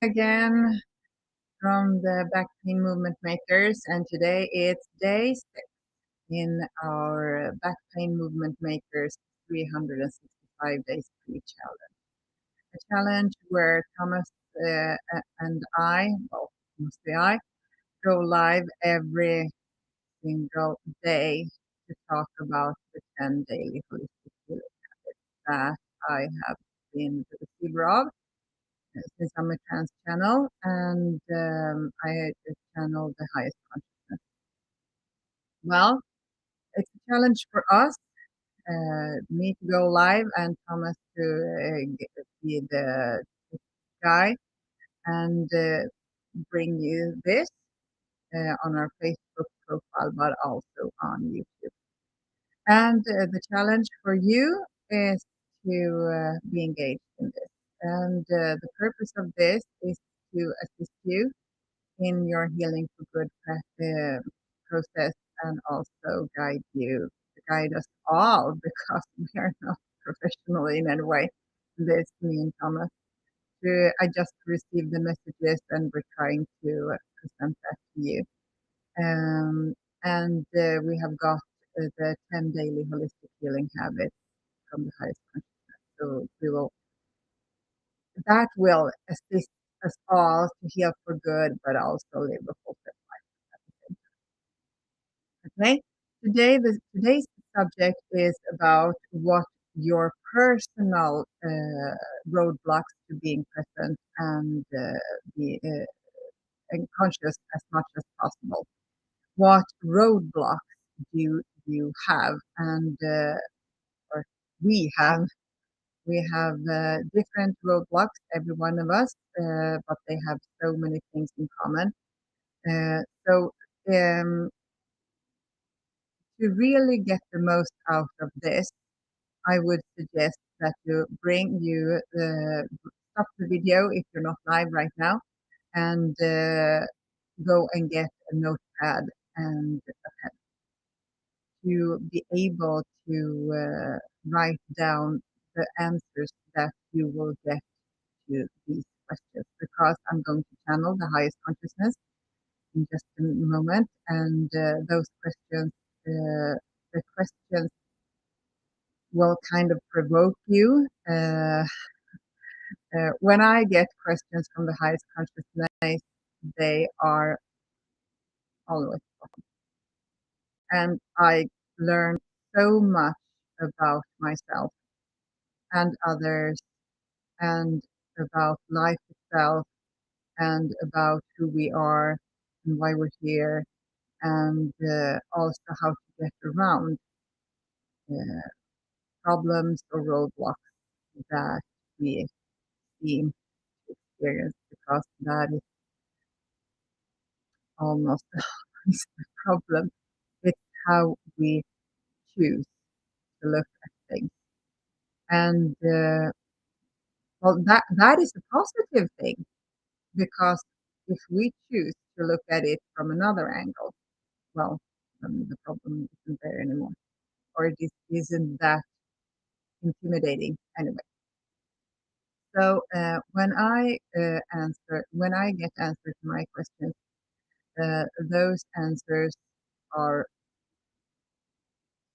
Again from the back pain movement makers, and today it's day 6 in our back pain movement makers 365 days free challenge. A challenge where Thomas and I, well, mostly I, go live every single day to talk about the 10 daily holistic healing that I have been the receiver of since I'm a trans channel, and I channel the highest consciousness. Well, it's a challenge for us, me to go live and Thomas to be the guy and bring you this on our Facebook profile, but also on YouTube. And the challenge for you is to be engaged in this. And the purpose of this is to assist you in your healing for good process, and also guide us all, because we are not professional in any way. This, me and Thomas. I just received the messages and we're trying to present that to you. Um, and we have got the 10 daily holistic healing habits from the highest consciousness. So that will assist us all to heal for good, but also live a fulfilled life. Okay. Today's subject is about what your personal roadblocks to being present and be and conscious as much as possible. What roadblocks do you have? And or we have different roadblocks, every one of us, but they have so many things in common. So to really get the most out of this, I would suggest that you stop the video if you're not live right now, and go and get a notepad and a pen to be able to write down the answers that you will get to these questions, because I'm going to channel the highest consciousness in just a moment, and those questions, the questions will kind of provoke you. When I get questions from the highest consciousness, they are always, and I learn so much about myself and others, and about life itself, and about who we are and why we're here, and also how to get around uh, problems or roadblocks that we seem to experience, because that is almost always the problem. It's how we choose to look at things. And well, that is a positive thing, because if we choose to look at it from another angle, well, the problem isn't there anymore, or it isn't that intimidating anyway. So when I get answers to my questions, those answers are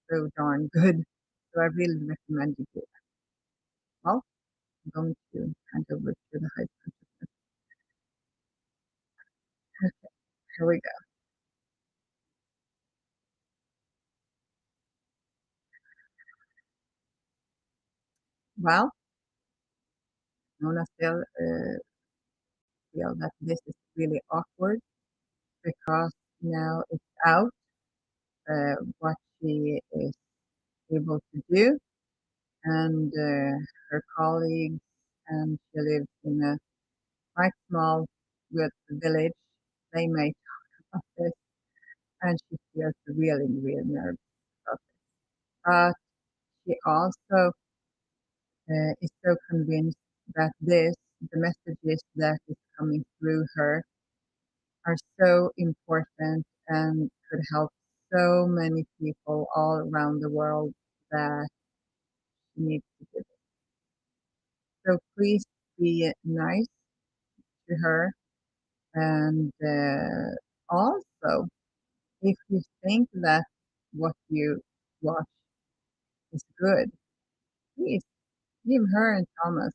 so darn good. So I really recommend you do that. Well, I'm going to hand over to the high consciousness. Okay, here we go. Well, Nona still feel that this is really awkward, because now it's out what she is able to do, and her colleagues, and she lives in a quite small good village. They may talk about this, and she feels really, really nervous about it. But she also is so convinced that the messages that is coming through her, are so important and could help so many people all around the world, that she needs to do it. So please be nice to her. And also, if you think that what you watch is good, please give her and Thomas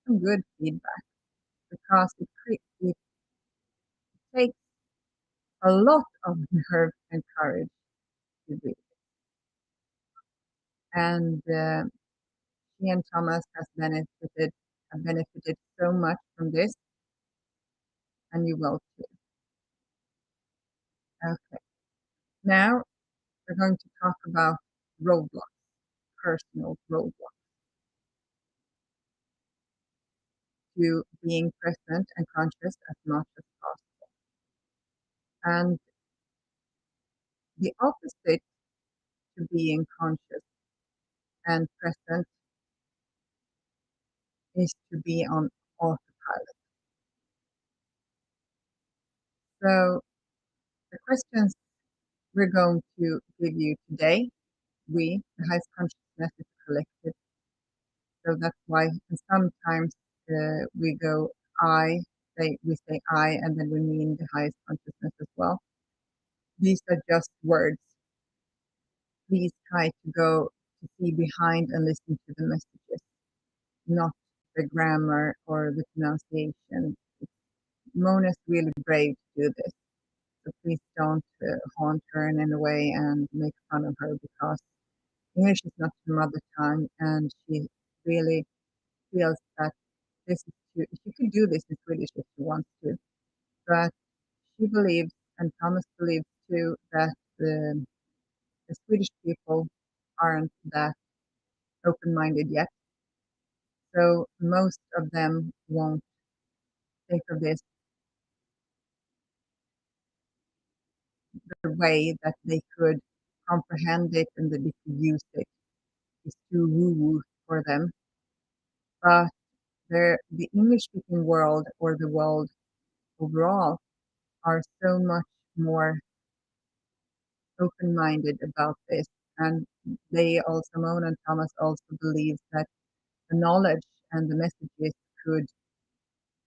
some good feedback because it takes a lot of nerve and courage to do. And she and Thomas have benefited so much from this, and you will too. Okay. Now we're going to talk about roadblocks, personal roadblocks to being present and conscious as much as possible. And the opposite to being conscious and present is to be on autopilot. So the questions we're going to give you today, the highest consciousness is collective. So that's why sometimes we go we say I, and then we mean the highest consciousness as well. These are just words. Please try to go to see behind and listen to the messages, not the grammar or the pronunciation. Mona's really brave to do this. So please don't haunt her in any way and make fun of her because English is not her mother tongue, and she really feels that she could do this in Swedish if she wants to. But she believes, and Thomas believes too, that the Swedish people aren't that open-minded yet. So most of them won't think of this the way that they could comprehend it and that they could use it is too woo-woo for them. But the English-speaking world or the world overall are so much more open-minded about this. And they also, Mona and Thomas also believes that the knowledge and the messages could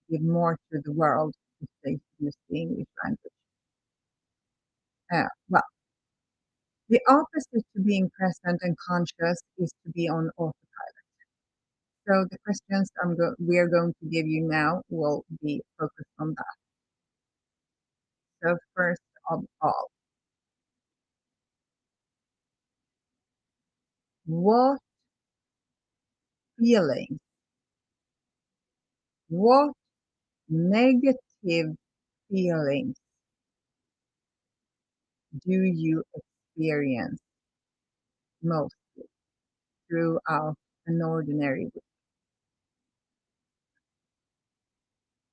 give more to the world if they use the English language. Well, the opposite to being present and conscious is to be on autopilot. So the questions we are going to give you now will be focused on that. So first of all, what feelings, what negative feelings do you experience mostly throughout an ordinary week?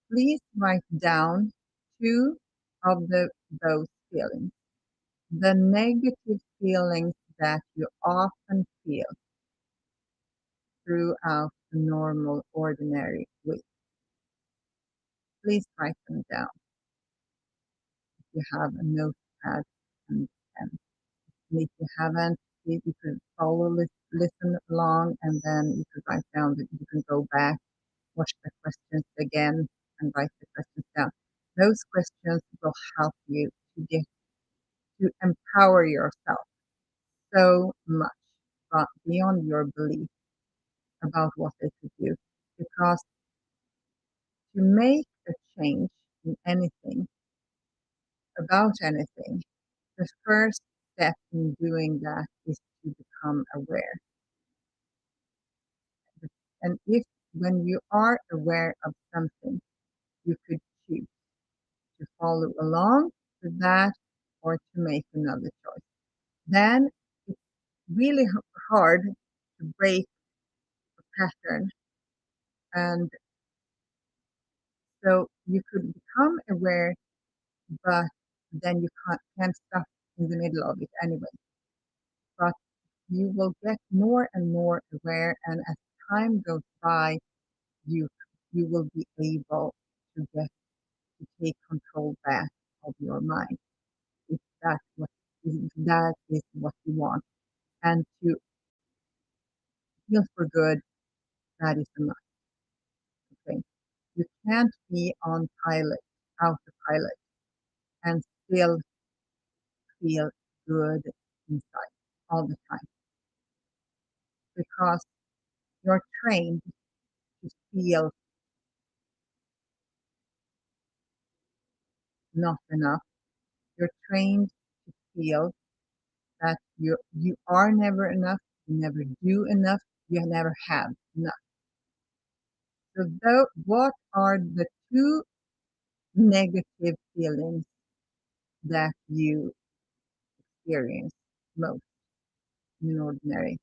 Please write down two of those feelings. The negative feelings that you often feel throughout a normal, ordinary week. Please write them down if you have a notepad and pen. And if you haven't, you could listen along, and then you could write down that you can go back, watch the questions again, and write the questions down. Those questions will help you to empower yourself so much, but beyond your belief about what they could do. Because to make a change in anything, about anything, the first step in doing that is to become aware. And if when you are aware of something, you could choose to follow along with that or to make another choice. Then it's really hard to break a pattern. And so you could become aware, but then you can't stop in the middle of it anyway. But you will get more and more aware, and as time goes by, you you will be able to take control back of your mind if that is what you want, and to feel for good, that is enough. Okay, You can't be on autopilot, and still feel good inside all the time because you're trained to feel not enough. You're trained to feel that you are never enough, you never do enough, you never have enough. So what are the two negative feelings that you experience most in an ordinary?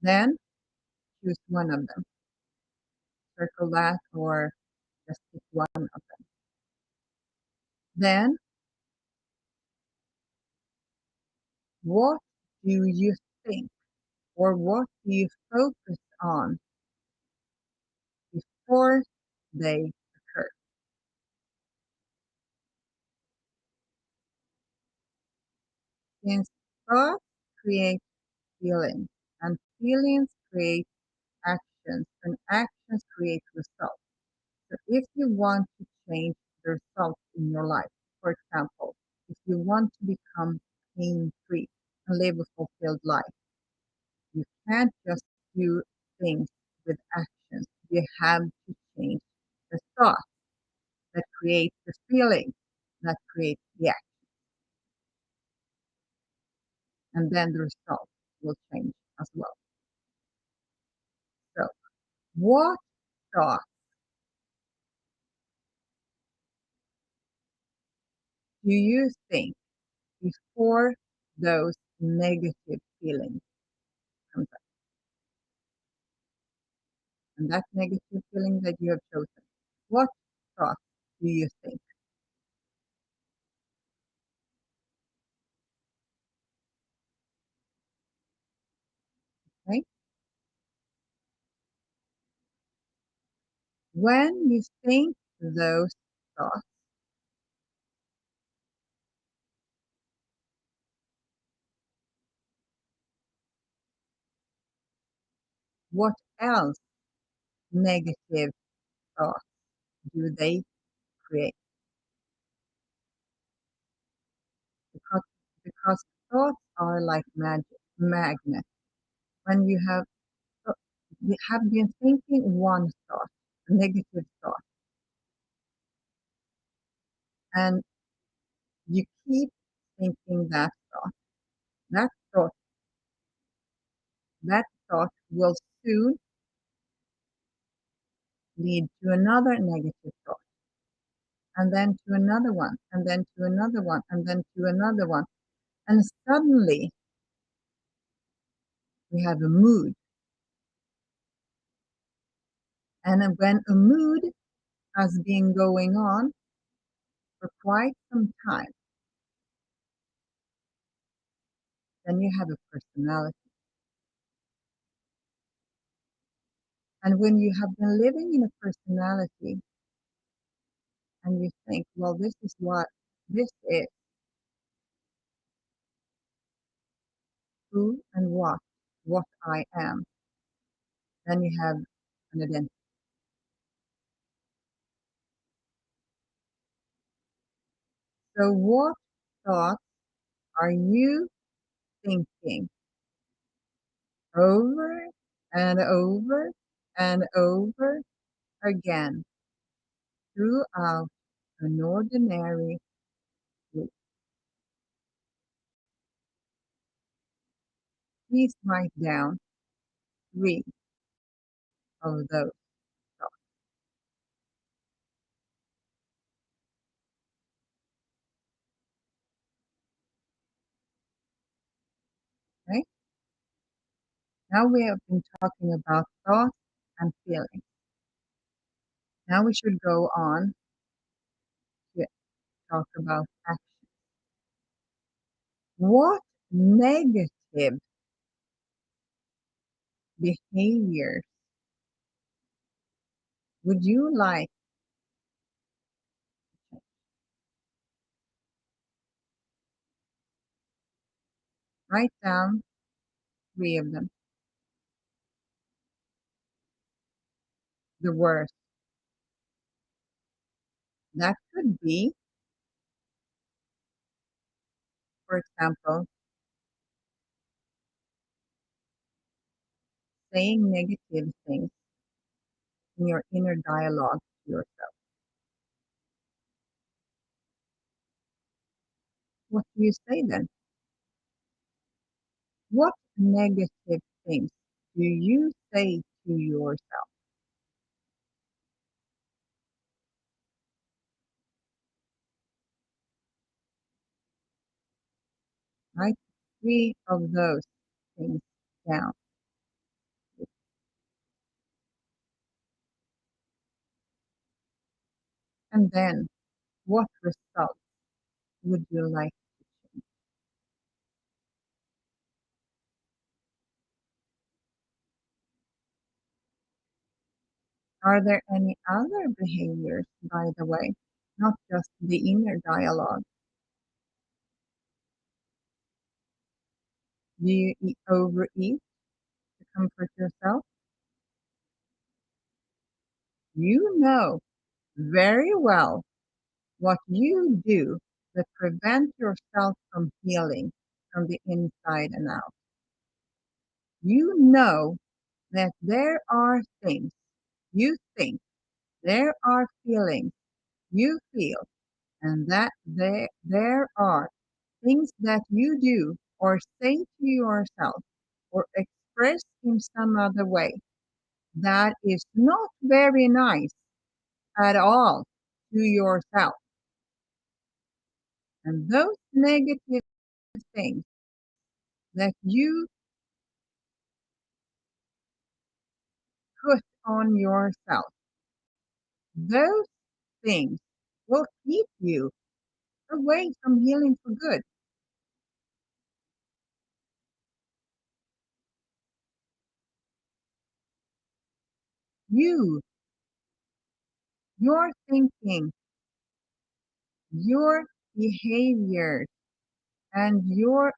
Then choose one of them. Circle that or just pick one of them. Then what do you think or what do you focus on before they occur? Since thoughts create feelings and feelings create actions and actions create results. So if you want to change the results in your life, for example, if you want to become pain-free and live a fulfilled life, you can't just do things with actions. You have to change the thought that creates the feeling that creates the action. And then the result will change as well. So what thought do you think before those negative feelings comes up? And that negative feeling that you have chosen, what thought do you think? Okay? When you think those thoughts, what else negative thoughts do they create? Because, because thoughts are like magnets. When you have been thinking one thought, a negative thought, and you keep thinking that thought, that thought will soon lead to another negative thought, and then to another one, and then to another one, and then to another one. And suddenly we have a mood. And when a mood has been going on for quite some time, then you have a personality. And when you have been living in a personality and you think, well, this is what this is, who and what I am, then you have an identity. So what thoughts are you thinking over and over and over again throughout an ordinary week? Please write down 3 of those thoughts. Okay? Now we have been talking about thoughts and feelings. Now we should go on to talk about action. What negative behaviors would you like to change? Write down 3 of them. the worst. That could be, for example, saying negative things in your inner dialogue to yourself. What do you say then? What negative things do you say to yourself? Write three of those things down. And then what results would you like to change? Are there any other behaviors, by the way, not just the inner dialogue? Do you overeat to comfort yourself? You know very well what you do that prevent yourself from healing from the inside and out. You know that there are things you think, there are feelings you feel, and that there are things that you do or say to yourself or express in some other way that is not very nice at all to yourself. And those negative things that you put on yourself, those things will keep you away from healing for good. You, your thinking, your behaviors, and your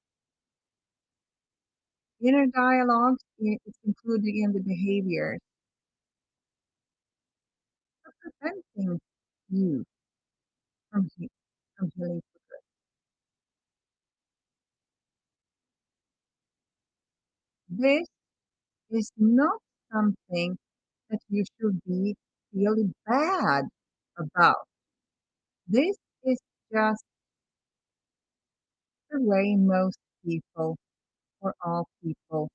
inner dialogues is included in the behaviors are preventing you from, from healing for good. This is not something that you should be feeling bad about. This is just the way most people or all people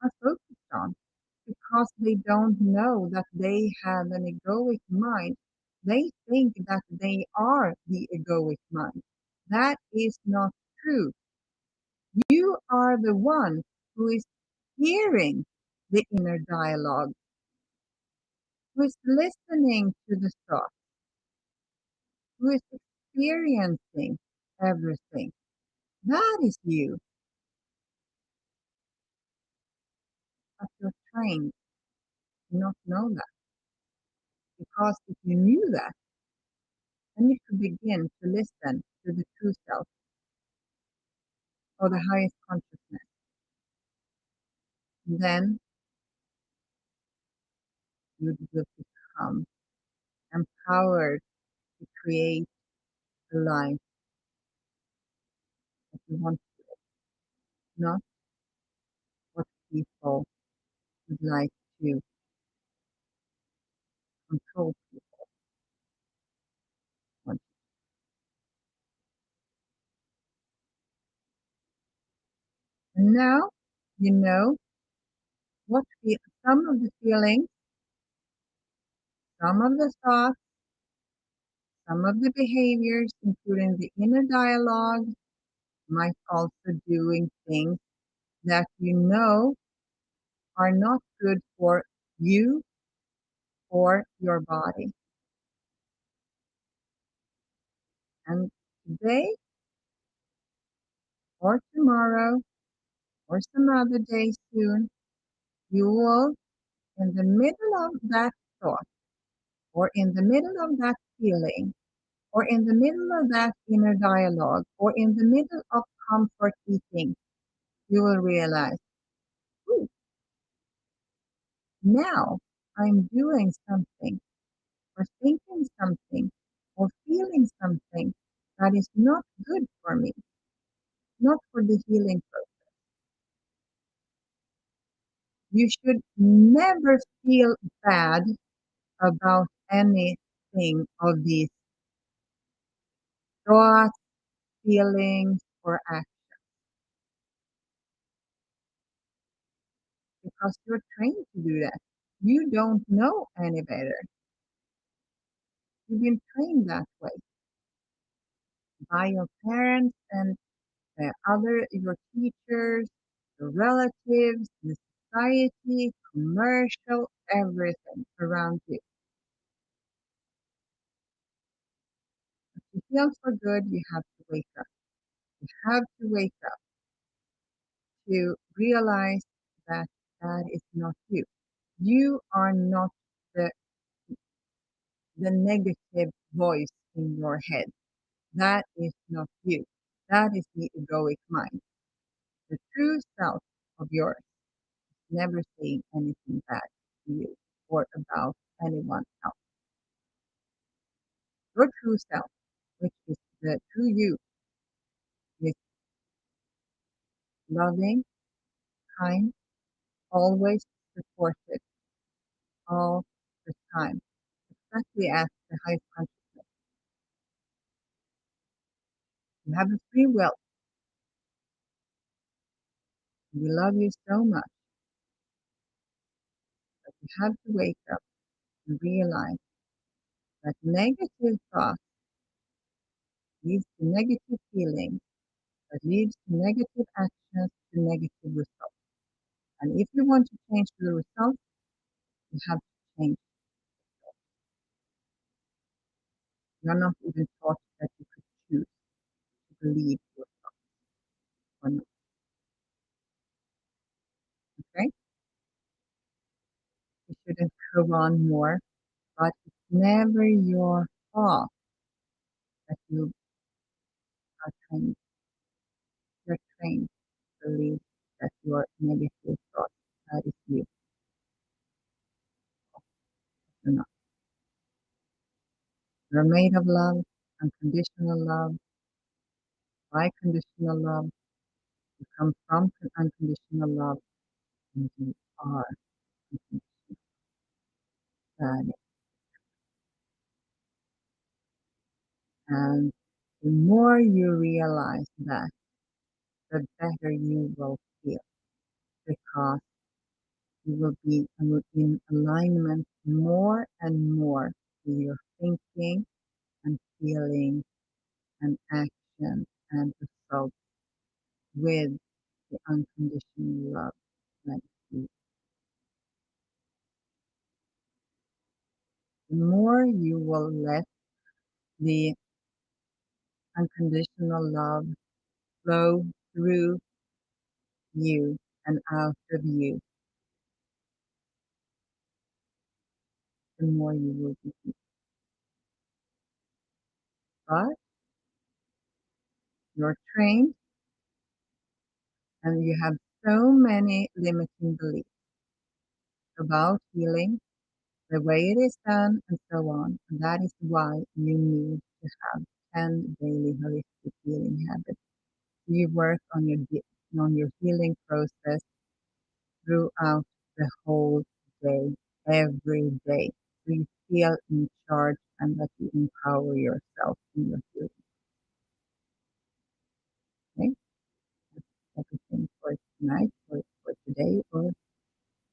are focused on because they don't know that they have an egoic mind. They think that they are the egoic mind. That is not true. You are the one who is hearing the inner dialogue, who is listening to the thought, who is experiencing everything. That is you, but you're trained to not know that. Because if you knew that, then you could begin to listen to the true self or the highest consciousness. Then you will become empowered to create the life that you want to live, not what people would like to control people want. And now you know what some of the feelings, some of the thoughts, some of the behaviors, including the inner dialogue, might also doing things that you know are not good for you or your body. And today or tomorrow or some other day soon, you will, in the middle of that thought, or in the middle of that feeling, or in the middle of that inner dialogue, or in the middle of comfort eating, you will realize, ooh, now I'm doing something or thinking something or feeling something that is not good for me, not for the healing process. You should never feel bad about anything of these thoughts, feelings, or actions because you're trained to do that. You don't know any better. You've been trained that way by your parents and your teachers, your relatives, the society, commercial, everything around you. If you feel for good, you have to wake up. You have to wake up to realize that that is not you. You are not the, the negative voice in your head. That is not you. That is the egoic mind. The true self of yours is never saying anything bad to you or about anyone else. Your true self, which is the true you, is loving, kind, always supportive all the time, especially as the highest consciousness. You have a free will. We love you so much that you have to wake up and realize that negative thoughts leads to negative feelings, that leads to negative actions, to negative results. And if you want to change the results, you have to change. You're not even taught that you could choose to believe your thoughts or not. Okay? You shouldn't go on more, but it's never your fault that you are trained. You're trained to believe that your negative thoughts, that is you. You're not. You're made of love, unconditional love, biconditional love. You come from unconditional love, and you are unconditional. That is. And the more you realize that, the better you will feel because you will be in alignment more and more with your thinking and feeling and action and results with the unconditional love that you. The more you will let the unconditional love flow through you and out of you, the more you will be peaceful. But you're trained and you have so many limiting beliefs about healing, the way it is done, and so on. And that is why you need to have 10 daily holistic healing habits. You work on your healing process throughout the whole day, every day. So you feel in charge and that you empower yourself in your healing. Okay? That's everything for tonight, for today, or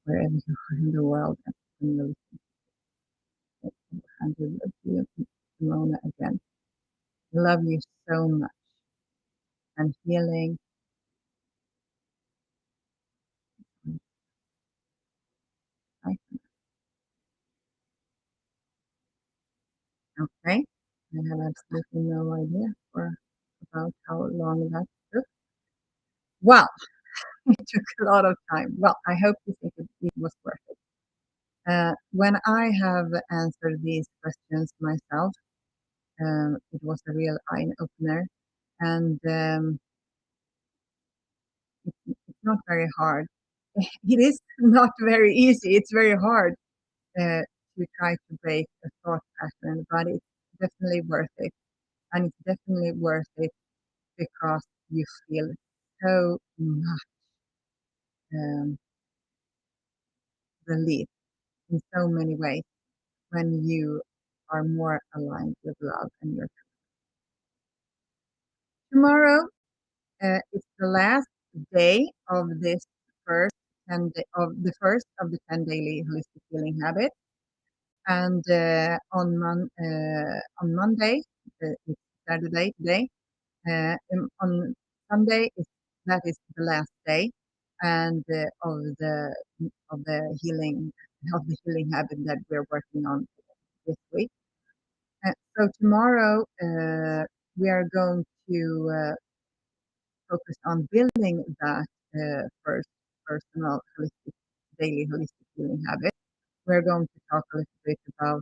wherever you are in the world. And when you listen to it, hand it to you, Simona again. I love you so much. And healing. I Okay. I have absolutely no idea for about how long that took. Well, it took a lot of time. Well, I hope you think it was worth it. When I have answered these questions myself, it was a real eye opener, and it's not very hard. It is not very easy. It's very hard to try to break a thought pattern, but it's definitely worth it. And it's definitely worth it because you feel so much um, relief in so many ways when you are more aligned with love and your tomorrow. It's the last day of this first 10 daily holistic healing habits. And on Monday, it's Saturday today. On Sunday, that is the last day, and of the healing habit that we're working on this week. So tomorrow, we are going to focus on building that first personal daily holistic healing habit. We're going to talk a little bit about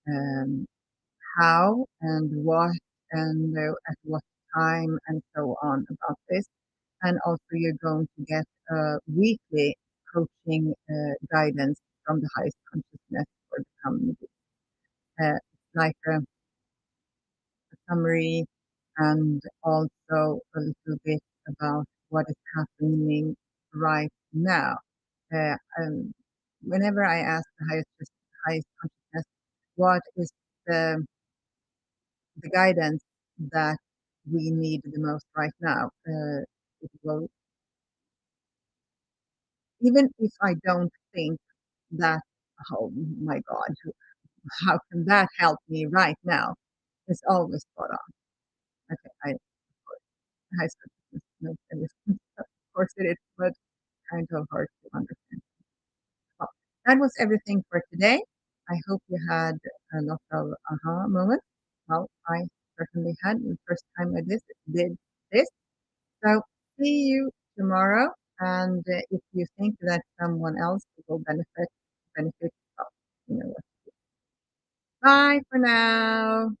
um, how and what and at what time and so on about this. And also, you're going to get weekly coaching guidance from the highest consciousness for the coming week. Like a summary and also a little bit about what is happening right now. Uh, um, Whenever I ask the highest consciousness, what is the guidance that we need the most right now, it will, even if I don't think that, oh my God, how can that help me right now? It's always spot on. Okay, high school knows everything. Of course it is, but kind of hard to understand. Well, that was everything for today. I hope you had a lot of aha moments. Well, I certainly had the first time I did this. So see you tomorrow. And if you think that someone else will benefit, well, you know what. Bye for now.